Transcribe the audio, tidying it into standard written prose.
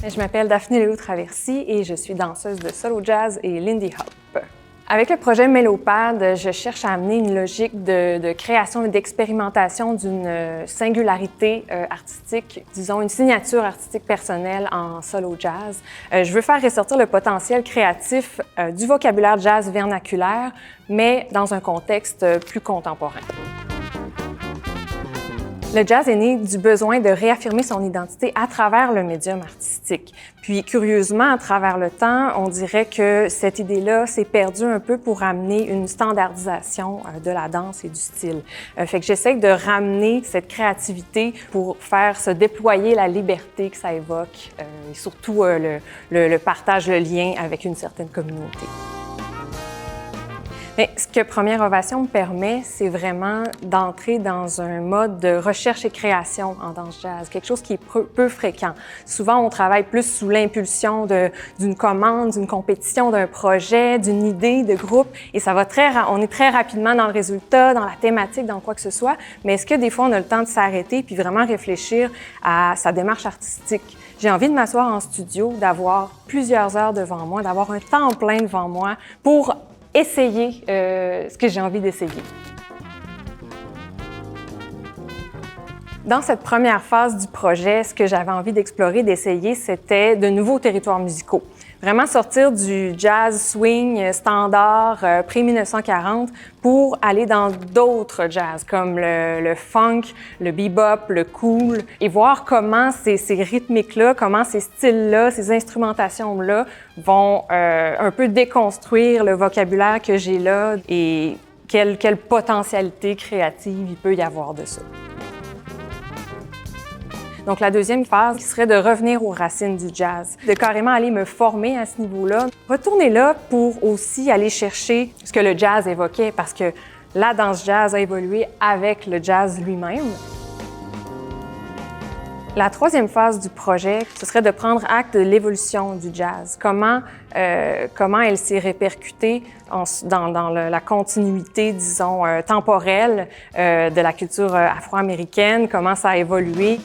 Je m'appelle Daphné Leloup-Traversy et je suis danseuse de solo jazz et Lindy Hop. Avec le projet Mélopad, je cherche à amener une logique de création et d'expérimentation d'une singularité artistique, disons une signature artistique personnelle en solo jazz. Je veux faire ressortir le potentiel créatif du vocabulaire jazz vernaculaire, mais dans un contexte plus contemporain. Le jazz est né du besoin de réaffirmer son identité à travers le médium artistique. Puis, curieusement, à travers le temps, on dirait que cette idée-là s'est perdue un peu pour amener une standardisation de la danse et du style. Fait que j'essaie de ramener cette créativité pour faire se déployer la liberté que ça évoque et surtout le partage, le lien avec une certaine communauté. Mais ce que Première Ovation me permet, c'est vraiment d'entrer dans un mode de recherche et création en danse jazz, quelque chose qui est peu fréquent. Souvent, on travaille plus sous l'impulsion d'une commande, d'une compétition, d'un projet, d'une idée de groupe, et ça va on est très rapidement dans le résultat, dans la thématique, dans quoi que ce soit. Mais est-ce que des fois, on a le temps de s'arrêter puis vraiment réfléchir à sa démarche artistique? J'ai envie de m'asseoir en studio, d'avoir plusieurs heures devant moi, d'avoir un temps plein devant moi pour essayer ce que j'ai envie d'essayer. Dans cette première phase du projet, ce que j'avais envie d'explorer, d'essayer, c'était de nouveaux territoires musicaux. Vraiment sortir du jazz swing standard pré-1940 pour aller dans d'autres jazz, comme le funk, le bebop, le cool, et voir comment ces rythmiques-là, comment ces styles-là, ces instrumentations-là vont un peu déconstruire le vocabulaire que j'ai là et quelle potentialité créative il peut y avoir de ça. Donc, la deuxième phase qui serait de revenir aux racines du jazz, de carrément aller me former à ce niveau-là. Retourner là pour aussi aller chercher ce que le jazz évoquait, parce que la danse jazz a évolué avec le jazz lui-même. La troisième phase du projet, ce serait de prendre acte de l'évolution du jazz. Comment elle s'est répercutée dans la continuité, disons, temporelle de la culture afro-américaine, comment ça a évolué.